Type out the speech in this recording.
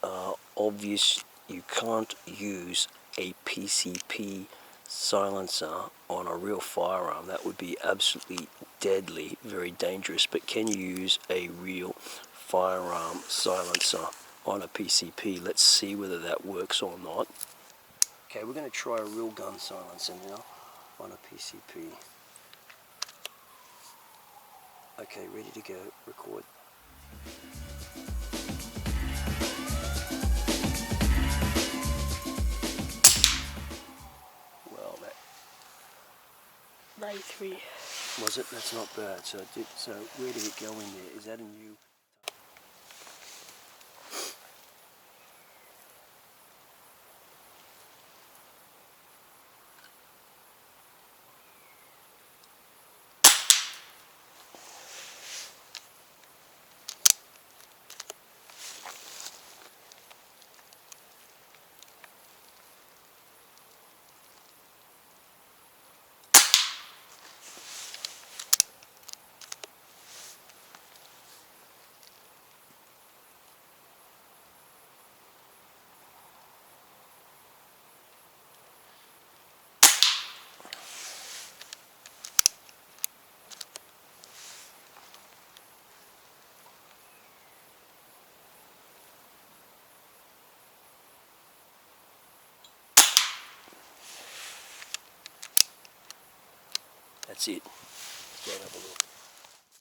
obvious you can't use a PCP silencer on a real firearm. That would be absolutely deadly, very dangerous. But can you use a real firearm silencer on a PCP? Let's see whether that works or not. Okay, we're going to try a real gun silencer now on a PCP. Okay, ready to go, record. Well, that 93. was it? That's not bad. So where did it go in there? Is that a new? That's it. Let's go and have a look.